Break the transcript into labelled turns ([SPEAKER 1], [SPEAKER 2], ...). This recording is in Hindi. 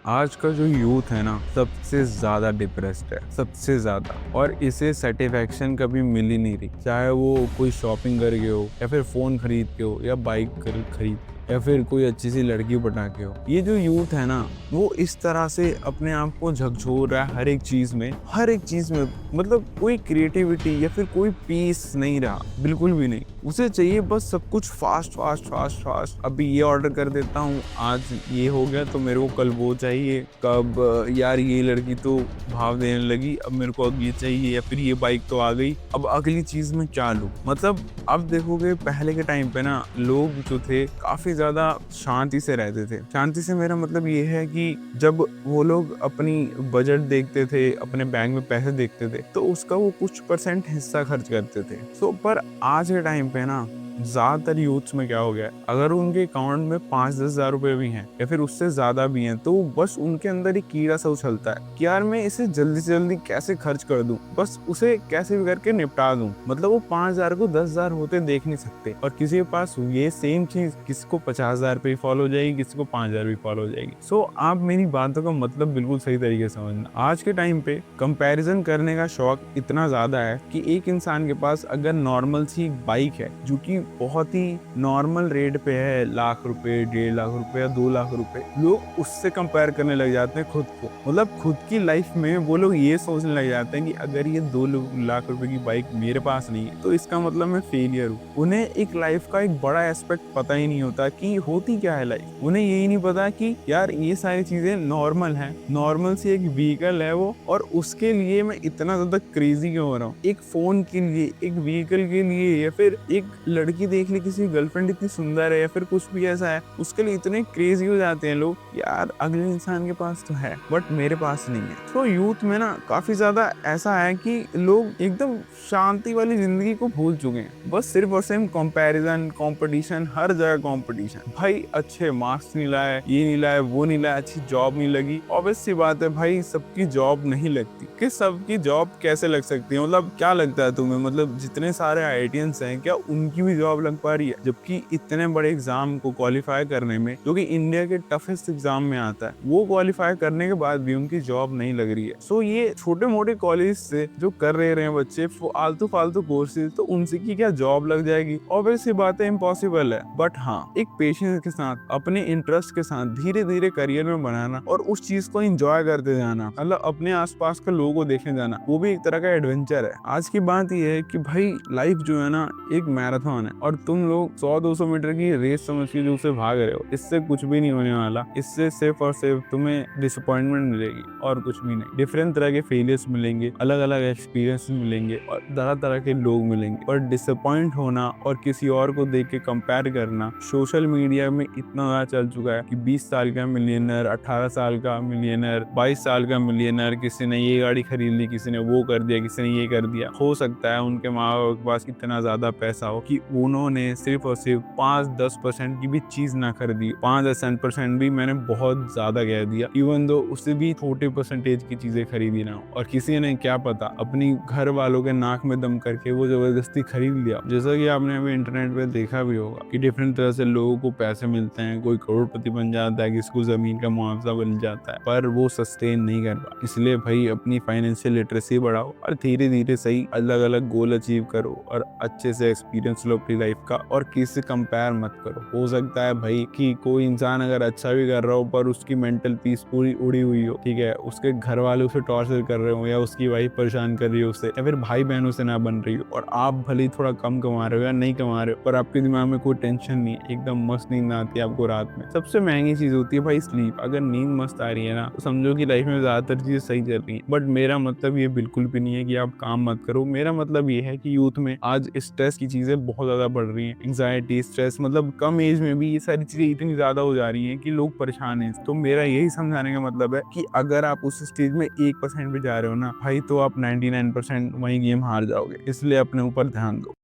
[SPEAKER 1] आज का जो यूथ है ना सबसे ज्यादा डिप्रेस्ड है, सबसे ज्यादा। और इसे सेटिस्फेक्शन कभी मिल ही नहीं रही, चाहे वो कोई शॉपिंग करके हो या फिर फोन खरीद के हो या बाइक खरीद या फिर कोई अच्छी सी लड़की पटा के हो। ये जो यूथ है ना वो इस तरह से अपने आप को झकझोर रहा है हर एक चीज में, हर एक चीज में। मतलब कोई क्रिएटिविटी या फिर कोई पीस नहीं रहा, बिल्कुल भी नहीं। उसे चाहिए बस सब कुछ फास्ट फास्ट फास्ट फास्ट। अभी ये ऑर्डर कर देता हूँ, आज ये हो गया तो मेरे को कल वो चाहिए। कब यार ये लड़की तो भाव देने लगी, अब मेरे को अब ये चाहिए। या फिर ये बाइक तो आ गई, अब अगली चीज में क्या लूं। मतलब अब देखोगे पहले के टाइम पे ना लोग जो थे काफी ज्यादा शांति से रहते थे। शांति से मेरा मतलब ये है कि जब वो लोग अपनी बजट देखते थे, अपने बैंक में पैसे देखते थे, तो उसका वो कुछ % हिस्सा खर्च करते थे। पर आज के टाइम पे ना ज्यादातर यूथ्स में क्या हो गया है, अगर उनके अकाउंट में 5-10 हजार रुपए भी हैं या फिर उससे ज्यादा भी हैं, तो बस उनके अंदर एक कीड़ा सा उछलता है कि यार मैं इसे जल्दी से जल्दी कैसे खर्च कर दूं, बस उसे कैसे भी करके निपटा दूं। मतलब वो 5,000 को 10,000 होते देख नहीं सकते। और किसी के पास ये सेम चीज किसी को 50,000 पे फॉलो हो जाएगी, किसी को 5,000 भी फॉलो हो जाएगी। सो आप मेरी बातों का मतलब बिल्कुल सही तरीके से समझना। आज के टाइम पे कंपैरिजन करने का शौक इतना ज्यादा है कि एक इंसान के पास अगर नॉर्मल सी बाइक है जो कि बहुत ही नॉर्मल रेट पे है, लाख रुपए, 1.5 लाख रुपए या 2 लाख रुपए, लोग उससे कंपेयर करने लग जाते हैं खुद को। मतलब खुद की लाइफ में वो लोग ये सोचने लग जाते हैं कि अगर ये 2 लाख रुपए की बाइक मेरे पास नहीं है तो इसका मतलब मैं फेलियर हूँ। उन्हें एक लाइफ का एक बड़ा एस्पेक्ट पता ही नहीं होता कि होती क्या है लाइफ। उन्हें यही नहीं पता कि यार ये सारी चीजें नॉर्मल है, नॉर्मल सी एक व्हीकल है वो, और उसके लिए मैं इतना ज्यादा क्रेजी क्यों हो रहा हूँ। एक फोन के लिए, एक व्हीकल के लिए, या फिर एक लड़की देख ली, किसी गर्लफ्रेंड इतनी सुंदर है या फिर कुछ भी ऐसा है, उसके लिए इतने क्रेजी हो जाते हैं लोग। यार अगले इंसान के पास तो है बट मेरे पास नहीं है। तो यूथ में ना काफी ज्यादा ऐसा है कि लोग एकदम शांति वाली जिंदगी को भूल चुके हैं। बस सिर्फ और सिर्फ कंपैरिजन, कंपटीशन, हर जगह कंपटीशन। भाई अच्छे मार्क्स नहीं लाए, ये नहीं लाए, वो नहीं लाए, अच्छी जॉब नहीं लगी। ऑब्वियस सी बात है भाई, सबकी जॉब नहीं लगती। कि सबकी जॉब कैसे लग सकती है? मतलब क्या लगता है तुम्हें? मतलब जितने सारे आईआईटियंस हैं, क्या उनकी भी जॉब लग पा रही है? जबकि इतने बड़े एग्जाम को क्वालिफाई करने में, जो कि इंडिया के टफेस्ट एग्जाम में आता है, वो क्वालिफाई करने के बाद भी उनकी जॉब नहीं लग रही है। सो ये छोटे मोटे कॉलेज से जो कर रहे हैं बच्चे फालतू फालतू कोर्सेज, तो उनसे की क्या जॉब लग जाएगी? ऑब्वियस बात है, इम्पॉसिबल है। बट हाँ, एक पेशेंस के साथ, अपने इंटरेस्ट के साथ धीरे धीरे करियर में बनाना और उस चीज को एंजॉय करते जाना, मतलब अपने आसपास के लोगों को देखने जाना, वो भी एक तरह का एडवेंचर है। आज की बात यह है कि भाई लाइफ जो है ना एक मैराथन है, और तुम लोग 100-200 मीटर की रेस समझ के जो उसे भाग रहे हो, इससे कुछ भी नहीं होने वाला। इससे सिर्फ और सिर्फ तुम्हें डिसअपॉइंटमेंट मिलेगी और कुछ भी नहीं। डिफरेंट तरह के फेलियर्स मिलेंगे, अलग अलग एक्सपीरियंस मिलेंगे और तरह तरह के लोग मिलेंगे। और डिसअपॉइंट होना और किसी और को देख के कंपेयर करना सोशल मीडिया में इतना ज्यादा चल चुका है कि 20 साल का मिलियनर, 18 साल का मिलियनर, 22 साल का मिलियनर, किसी ने ये गाड़ी खरीद ली, किसी ने वो कर दिया, किसी ने ये कर दिया। हो सकता है उनके माँ बाप के पास इतना ज्यादा पैसा हो कि उन्होंने सिर्फ और सिर्फ 5-10% की भी चीज ना खरीदी। 5-10% भी मैंने बहुत ज्यादा कह दिया, इवन दो उससे भी छोटे परसेंटेज की चीजें खरीदी ना हो। और किसी ने क्या पता अपनी घर वालों के नाक में दम करके वो जबरदस्ती खरीद लिया। जैसा कि आपने अभी इंटरनेट पे देखा भी होगा कि डिफरेंट तरह से लोगों को पैसे मिलते हैं, कोई करोड़पति बन जाता है, किसी को जमीन का मुआवजा मिल जाता है, पर वो सस्टेन नहीं कर पाता। इसलिए भाई अपनी फाइनेंशियल लिटरेसी बढ़ाओ और धीरे धीरे सही अलग अलग गोल अचीव करो और अच्छे से एक्सपीरियंस लो अपनी लाइफ का, और किसी से कंपेयर मत करो। हो सकता है भाई कि कोई इंसान अगर अच्छा भी कर रहा हो पर उसकी मेंटल पीस पूरी उड़ी हुई हो, ठीक है, उसके घर वाले उसे टॉर्चर कर रहे हो, या उसकी वाइफ परेशान कर रही हो उससे, या फिर भाई बहनों से ना बन रही हो, और आप भले ही थोड़ा कम कमा रहे हो या नहीं कमा रहे हो, पर आपके दिमाग में कोई टेंशन नहीं, एकदम मस्त नींद आती है आपको रात में। सबसे महंगी चीज होती है भाई स्लीप। अगर नींद मस्त आ रही है ना तो समझो कि लाइफ में ज्यादातर चीजें सही चल रही है। बट मेरा मतलब ये बिल्कुल भी नहीं है कि आप काम मत करो। मेरा मतलब ये है कि यूथ में आज स्ट्रेस की चीजें बहुत ज्यादा बढ़ रही हैं। एंग्जाइटी, स्ट्रेस, मतलब कम एज में भी ये सारी चीजें इतनी ज्यादा हो जा रही हैं कि लोग परेशान हैं। तो मेरा यही समझाने का मतलब है कि अगर आप उस स्टेज में 1% भी जा रहे हो ना भाई, तो आप 99% वही गेम हार जाओगे। इसलिए अपने ऊपर ध्यान दो।